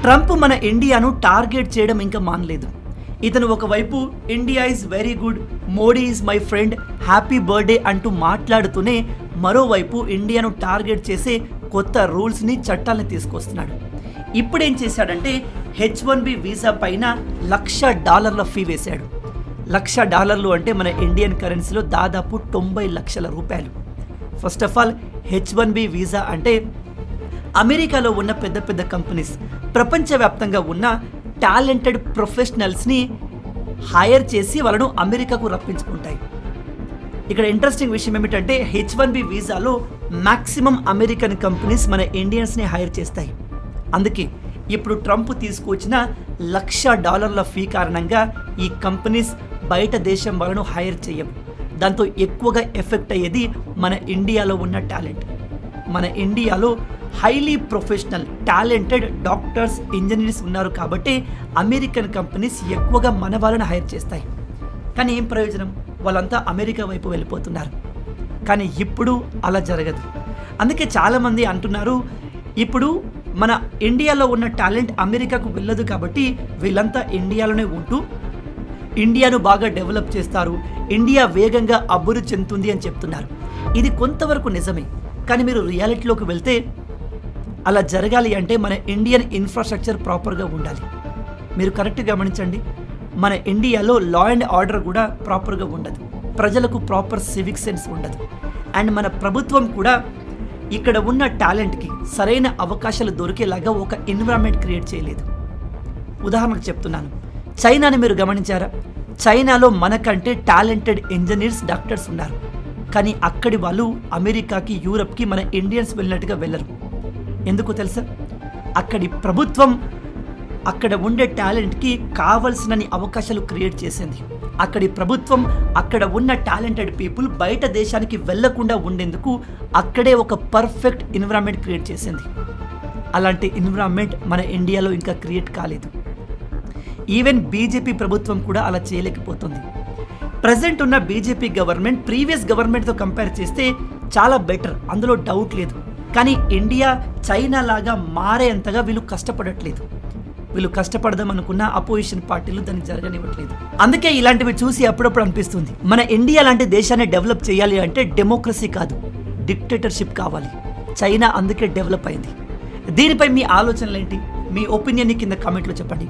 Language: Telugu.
ట్రంప్ మన ఇండియాను టార్గెట్ చేయడం ఇంకా మానలేదు. ఇతను ఒకవైపు India is very good, Modi is my friend, happy birthday అంటూ మాట్లాడుతూనే మరోవైపు ఇండియాను టార్గెట్ చేసే కొత్త రూల్స్ని చట్టాలని తీసుకొస్తున్నాడు. ఇప్పుడేం చేశాడంటే H1B వీసా పైన $1,00,000 ఫీ వేశాడు. $1,00,000 అంటే మన ఇండియన్ కరెన్సీలో దాదాపు 90 లక్షల రూపాయలు. First of all H1B visa అంటే అమెరికాలో ఉన్న పెద్ద పెద్ద కంపెనీస్, ప్రపంచవ్యాప్తంగా ఉన్న టాలెంటెడ్ ప్రొఫెషనల్స్ని హైర్ చేసి వాళ్ళను అమెరికాకు రప్పించుకుంటాయి. ఇక్కడ ఇంట్రెస్టింగ్ విషయం ఏమిటంటే H1B వీసాలో మ్యాక్సిమం అమెరికన్ కంపెనీస్ మన ఇండియన్స్ని హైర్ చేస్తాయి. అందుకే ఇప్పుడు ట్రంప్ తీసుకొచ్చిన $1,00,000 ఫీ కారణంగా ఈ కంపెనీస్ బయట దేశం వాళ్ళను హైర్ చేయవు. దాంతో ఎక్కువగా ఎఫెక్ట్ అయ్యేది మన ఇండియాలో ఉన్న టాలెంట్. మన ఇండియాలో highly professional talented doctors, engineers ఉన్నారు కాబట్టి అమెరికన్ కంపెనీస్ ఎక్కువగా మన వాళ్ళని హైర్ చేస్తాయి. కానీ ఏం ప్రయోజనం? వాళ్ళంతా అమెరికా వైపు వెళ్ళిపోతున్నారు. కానీ ఇప్పుడు అలా జరగదు. అందుకే చాలామంది అంటున్నారు ఇప్పుడు మన ఇండియాలో ఉన్న టాలెంట్ అమెరికాకు వెళ్ళదు కాబట్టి వీళ్ళంతా ఇండియాలోనే ఉంటూ ఇండియాను బాగా డెవలప్ చేస్తారు, ఇండియా వేగంగా అభివృద్ధి చెందుతుంది అని చెప్తున్నారు. ఇది కొంతవరకు నిజమే. కానీ మీరు రియాలిటీలోకి వెళ్తే అలా జరగాలి అంటే మన ఇండియన్ ఇన్ఫ్రాస్ట్రక్చర్ ప్రాపర్గా ఉండాలి. మీరు కరెక్ట్గా గమనించండి, మన ఇండియాలో లా అండ్ ఆర్డర్ కూడా ప్రాపర్గా ఉండదు, ప్రజలకు ప్రాపర్ సివిక్ సెన్స్ ఉండదు. అండ్ మన ప్రభుత్వం కూడా ఇక్కడ ఉన్న టాలెంట్కి సరైన అవకాశాలు దొరికేలాగా ఒక ఎన్విరాన్మెంట్ క్రియేట్ చేయలేదు. ఉదాహరణకు చెప్తున్నాను, చైనాని మీరు గమనించారా? చైనాలో మనకంటే టాలెంటెడ్ ఇంజనీర్స్, డాక్టర్స్ ఉన్నారు. కానీ అక్కడి వాళ్ళు అమెరికాకి, యూరప్కి మన ఇండియన్స్ వెళ్ళినట్టుగా వెళ్ళరు. ఎందుకు తెలుసా? అక్కడి ప్రభుత్వం అక్కడ ఉండే టాలెంట్కి కావలసినన్ని అవకాశాలు క్రియేట్ చేసింది. అక్కడి ప్రభుత్వం అక్కడ ఉన్న టాలెంటెడ్ పీపుల్ బయట దేశానికి వెళ్లకుండా ఉండేందుకు అక్కడే ఒక పర్ఫెక్ట్ ఎన్విరాన్మెంట్ క్రియేట్ చేసింది. అలాంటి ఎన్విరాన్మెంట్ మన ఇండియాలో ఇంకా క్రియేట్ కాలేదు. ఈవెన్ బీజేపీ ప్రభుత్వం కూడా అలా చేయలేకపోతుంది. ప్రజెంట్ ఉన్న బీజేపీ గవర్నమెంట్ ప్రీవియస్ గవర్నమెంట్తో కంపేర్ చేస్తే చాలా బెటర్, అందులో డౌట్ లేదు. కానీ ఇండియా చైనా లాగా మారేంతగా వీళ్ళు కష్టపడట్లేదు. వీళ్ళు కష్టపడదాం అనుకున్న అపోజిషన్ పార్టీలు దాన్ని జరగనివ్వట్లేదు. అందుకే ఇలాంటివి చూసి అప్పుడప్పుడు అనిపిస్తుంది, మన ఇండియా లాంటి దేశాన్ని డెవలప్ చేయాలి అంటే డెమోక్రసీ కాదు, డిక్టేటర్షిప్ కావాలి. చైనా అందుకే డెవలప్ అయింది. దీనిపై మీ ఆలోచనలు ఏంటి? మీ ఒపీనియన్ని కింద కామెంట్లో చెప్పండి.